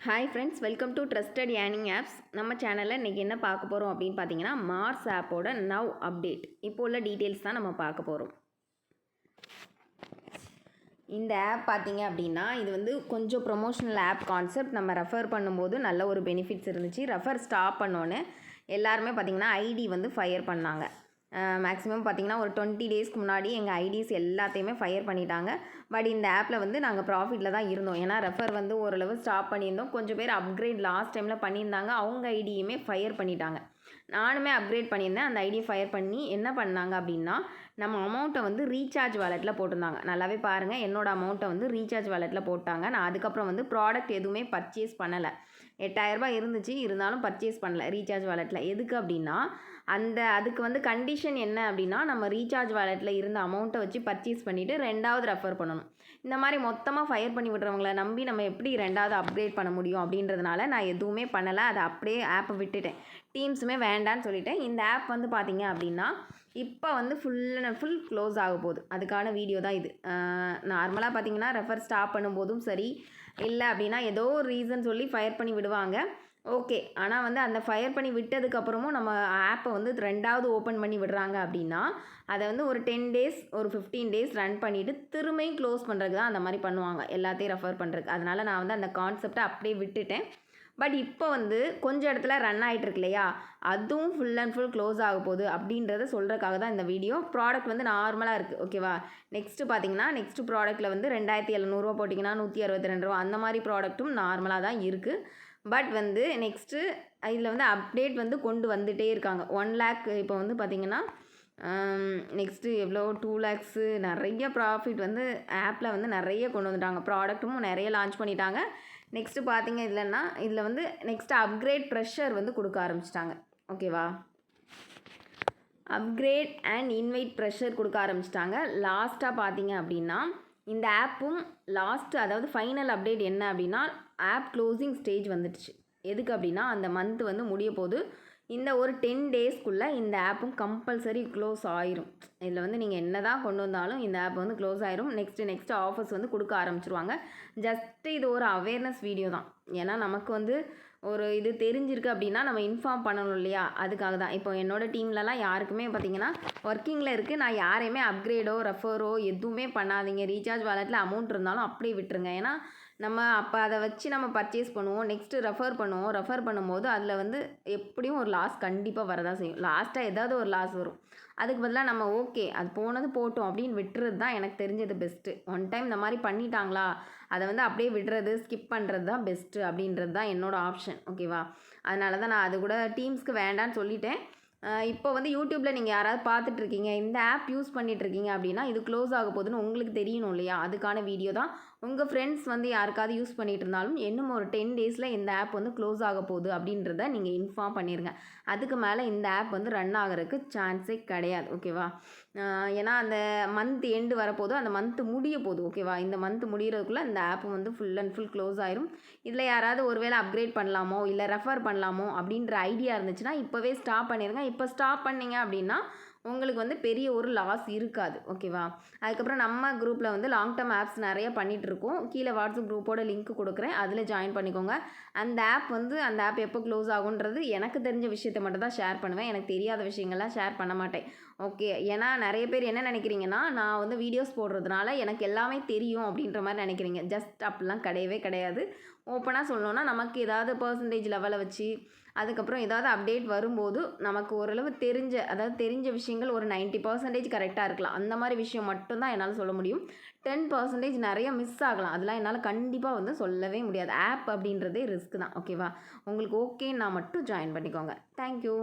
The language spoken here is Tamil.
Hi friends, welcome to trusted earning apps. நம்ம சேனலில் இன்றைக்கி என்ன பார்க்க போகிறோம் அப்படின்னு பார்த்தீங்கன்னா, மார்ஸ் ஆப்போட நவ் அப்டேட் இப்போ உள்ள டீட்டெயில்ஸ் தான் நம்ம பார்க்க போகிறோம். இந்த ஆப் பார்த்தீங்க அப்படின்னா, இது வந்து கொஞ்சம் ப்ரொமோஷனல் ஆப் கான்செப்ட். நம்ம ரெஃபர் பண்ணும்போது நல்ல ஒரு பெனிஃபிட்ஸ் இருந்துச்சு. ரெஃபர் ஸ்டாப் பண்ணோன்னே எல்லாருமே பார்த்திங்கன்னா ஐடி வந்து ஃபயர் பண்ணாங்க. மேக்ஸிமம் பார்த்திங்கன்னா ஒரு 20 டேஸ்க்கு முன்னாடி எங்கள் ஐடிஸ் எல்லாத்தையுமே ஃபயர் பண்ணிட்டாங்க. பட் இந்த ஆப்பில் வந்து நாங்கள் ப்ராஃபிட்டில் தான் இருந்தோம். ஏன்னா ரெஃபர் வந்து ஓரளவு ஸ்டாப் பண்ணியிருந்தோம். கொஞ்சம் பேர் அப்கிரேட் லாஸ்ட் டைமில் பண்ணியிருந்தாங்க. அவங்க ஐடியுமே ஃபயர் பண்ணிட்டாங்க. நானுமே அப்கிரேட் பண்ணியிருந்தேன். அந்த ஐடியை ஃபயர் பண்ணி என்ன பண்ணாங்க அப்படின்னா, நம்ம அமௌண்ட்டை வந்து ரீசார்ஜ் வாலெட்டில் போட்டிருந்தாங்க. நல்லாவே பாருங்கள், என்னோடய அமௌண்ட்டை வந்து ரீசார்ஜ் வாலெட்டில் போட்டாங்க. நான் அதுக்கப்புறம் வந்து ப்ராடக்ட் எதுவுமே பர்ச்சேஸ் பண்ணலை. 8000 இருந்துச்சு, இருந்தாலும் பர்ச்சேஸ் பண்ணல ரீசார்ஜ் வாலெட்டில். எதுக்கு அப்படின்னா, அதுக்கு வந்து கண்டிஷன் என்ன அப்படின்னா, நம்ம ரீசார்ஜ் வாலெட்டில் இருந்த அமௌண்ட்டை வச்சு பர்ச்சேஸ் பண்ணிவிட்டு 2வது ரெஃபர் பண்ணணும். இந்த மாதிரி மொத்தமாக ஃபயர் பண்ணி விடுறவங்கள நம்பி நம்ம எப்படி 2வது அப்கிரேட் பண்ண முடியும் அப்படின்றதுனால நான் எதுவுமே பண்ணலை. அதை அப்படியே ஆப்பை விட்டுட்டேன். டீம்ஸுமே வேண்டான்னு சொல்லிட்டேன். இந்த ஆப் வந்து பார்த்திங்க அப்படின்னா, இப்போ வந்து ஃபுல் அண்ட் ஃபுல் க்ளோஸ் ஆக போகுது. அதுக்கான வீடியோ தான் இது. நார்மலாக பார்த்திங்கன்னா ரெஃபர் ஸ்டாப் பண்ணும்போதும் சரி, இல்லை அப்படின்னா ஏதோ ஒரு ரீசன் சொல்லி ஃபயர் பண்ணி விடுவாங்க. ஓகே, ஆனால் வந்து அந்த ஃபயர் பண்ணி விட்டதுக்கப்புறமும் நம்ம ஆப்பை வந்து 2வது ஓப்பன் பண்ணி விடுறாங்க அப்படின்னா, அதை வந்து ஒரு 10 டேஸ் ஒரு 15 டேஸ் ரன் பண்ணிவிட்டு திரும்பியும் க்ளோஸ் பண்ணுறதுக்கு தான் அந்த மாதிரி பண்ணுவாங்க, எல்லாத்தையும் ரெஃபர் பண்ணுறதுக்கு. அதனால் நான் வந்து அந்த கான்செப்டை அப்படியே விட்டுட்டேன். பட் இப்போ வந்து கொஞ்சம் இடத்துல ரன் ஆகிட்டுருக்கு இல்லையா, அதுவும் ஃபுல் அண்ட் ஃபுல் க்ளோஸ் ஆக போகுது அப்படின்றத சொல்கிறதுக்காக தான் இந்த வீடியோ. ப்ராடக்ட் வந்து நார்மலாக இருக்குது, ஓகேவா. நெக்ஸ்ட்டு பார்த்தீங்கன்னா, நெக்ஸ்ட்டு ப்ராடக்ட்டில் வந்து 2700 போட்டிங்கன்னா 162 ரூபா அந்த மாதிரி ப்ராடக்ட்டும் நார்மலாக தான் இருக்குது. பட் வந்து நெக்ஸ்ட்டு இதில் வந்து அப்டேட் வந்து கொண்டு வந்துகிட்டே இருக்காங்க. 1 lakh இப்போ வந்து பார்த்திங்கன்னா, நெக்ஸ்ட்டு எவ்வளோ 2 lakhs நிறைய ப்ராஃபிட் வந்து ஆப்பில் வந்து நிறைய கொண்டு வந்துட்டாங்க. ப்ராடக்ட்டும் நிறைய லான்ச் பண்ணிட்டாங்க. நெக்ஸ்ட்டு பார்த்திங்க இல்லைன்னா, இதில் வந்து நெக்ஸ்ட்டு அப்கிரேட் ப்ரெஷர் வந்து கொடுக்க ஆரம்பிச்சிட்டாங்க, ஓகேவா. அப்கிரேட் அண்ட் இன்வைட் ப்ரெஷர் கொடுக்க ஆரம்பிச்சிட்டாங்க. லாஸ்ட்டாக பார்த்திங்க அப்படின்னா, இந்த ஆப்பும் லாஸ்ட்டு அதாவது ஃபைனல் அப்டேட் என்ன அப்படின்னா, ஆப் க்ளோசிங் ஸ்டேஜ் வந்துடுச்சு. எதுக்கு அப்படின்னா, அந்த மந்த் வந்து முடிய போது இந்த ஒரு 10 டேஸ்க்குள்ளே இந்த ஆப்பும் கம்பல்சரி க்ளோஸ் ஆயிரும். இதில் வந்து நீங்கள் என்ன தான் கொண்டு வந்தாலும் இந்த ஆப் வந்து க்ளோஸ் ஆயிரும். நெக்ஸ்ட்டு ஆஃபர்ஸ் வந்து கொடுக்க ஆரம்பிச்சிருவாங்க. ஜஸ்ட்டு இது ஒரு அவேர்னஸ் வீடியோ தான். ஏன்னா நமக்கு வந்து ஒரு இது தெரிஞ்சிருக்கு அப்படின்னா நம்ம இன்ஃபார்ம் பண்ணணும் இல்லையா, அதுக்காக தான். இப்போ என்னோடய டீம்லலாம் யாருக்குமே பார்த்திங்கன்னா ஒர்க்கிங்கில் இருக்குது. நான் யாரையுமே அப்கிரேடோ ரெஃபரோ எதுவுமே பண்ணாதீங்க. ரீசார்ஜ் வாலெட்டில் அமௌண்ட் இருந்தாலும் அப்படியே விட்டுருங்க. ஏன்னா நம்ம அப்போ அதை வச்சு நம்ம பர்ச்சேஸ் பண்ணுவோம். நெக்ஸ்ட்டு ரெஃபர் பண்ணுவோம். ரெஃபர் பண்ணும்போது அதில் வந்து எப்படியும் ஒரு லாஸ் கண்டிப்பாக வரதான் செய்யும். லாஸ்ட்டாக ஏதாவது ஒரு லாஸ் வரும். அதுக்கு பதிலாக நம்ம ஓகே அது போனது போட்டோம் அப்படின்னு விட்டுறது தான் எனக்கு தெரிஞ்சது பெஸ்ட்டு. ஒன் டைம் இந்த மாதிரி பண்ணிட்டாங்களா, அதை வந்து அப்படியே விடுறது, ஸ்கிப் பண்ணுறது தான் பெஸ்ட்டு அப்படின்றது தான் என்னோடய ஆப்ஷன், ஓகேவா. அதனால தான் நான் அது கூட டீம்ஸ்க்கு வேண்டான்னு சொல்லிட்டேன். இப்போ வந்து யூடியூப்பில் நீங்கள் யாராவது பார்த்துட்ருக்கீங்க, இந்த ஆப் யூஸ் பண்ணிகிட்ருக்கீங்க அப்படின்னா, இது க்ளோஸ் ஆக போகுதுன்னு உங்களுக்கு தெரியணும் இல்லையா, அதுக்கான வீடியோ தான். உங்கள் ஃப்ரெண்ட்ஸ் வந்து யாருக்காவது யூஸ் பண்ணிகிட்டு இருந்தாலும் இன்னும் ஒரு 10 டேஸில் இந்த ஆப் வந்து க்ளோஸ் ஆக போகுது அப்படின்றத நீங்கள் இன்ஃபார்ம் பண்ணிடுங்க. அதுக்கு மேலே இந்த ஆப் வந்து ரன் ஆகிறதுக்கு சான்ஸே கிடையாது, ஓகேவா. ஏன்னா அந்த மந்த் எண்டு வரப்போது, அந்த மந்த்து முடிய போகுது, ஓகேவா. இந்த மந்த் முடிகிறதுக்குள்ளே இந்த ஆப் வந்து ஃபுல் அண்ட் ஃபுல் க்ளோஸ் ஆயிரும். இதில் யாராவது ஒருவேளை அப்கிரேட் பண்ணலாமோ இல்லை ரெஃபர் பண்ணலாமோ அப்படின்ற ஐடியா இருந்துச்சுன்னா இப்போவே ஸ்டாப் பண்ணிடுங்க. இப்போ ஸ்டாப் பண்ணிங்க அப்படின்னா உங்களுக்கு வந்து பெரிய ஒரு லாஸ் இருக்காது, ஓகேவா. அதுக்கப்புறம் நம்ம குரூப்பில் வந்து லாங் டேர்ம் ஆப்ஸ் நிறைய பண்ணிகிட்ருக்கோம். கீழே வாட்ஸ்அப் குரூப்போட லிங்க் கொடுக்குறேன், அதில் ஜாயின் பண்ணிக்கோங்க. அந்த ஆப் எப்போ க்ளோஸ் ஆகுன்றது எனக்கு தெரிஞ்ச விஷயத்தை மட்டும் தான் ஷேர் பண்ணுவேன். எனக்கு தெரியாத விஷயங்கள்லாம் ஷேர் பண்ண மாட்டேன், ஓகே. ஏன்னா நிறைய பேர் என்ன நினைக்கிறீங்கன்னா, நான் வந்து வீடியோஸ் போடுறதுனால எனக்கு எல்லாமே தெரியும் அப்படின்ற மாதிரி நினைக்கிறீங்க. ஜஸ்ட் அப்படிலாம் கிடையவே கிடையாது. ஓப்பனாக சொல்லணுன்னா, நமக்கு ஏதாவது பர்சன்டேஜ் லெவலை வச்சு அதுக்கப்புறம் ஏதாவது அப்டேட் வரும்போது நமக்கு ஓரளவு தெரிஞ்ச விஷயங்கள் ஒரு 90% கரெக்டாக இருக்கலாம். அந்த மாதிரி விஷயம் மட்டும்தான் என்னால் சொல்ல முடியும். 10% நிறைய மிஸ் ஆகலாம். அதெல்லாம் என்னால் கண்டிப்பாக வந்து சொல்லவே முடியாது. ஆப் அப்படின்றதே ரிஸ்க் தான், ஓகேவா. உங்களுக்கு ஓகேன்னா மட்டும் ஜாயின் பண்ணிக்கோங்க. தேங்க்யூ.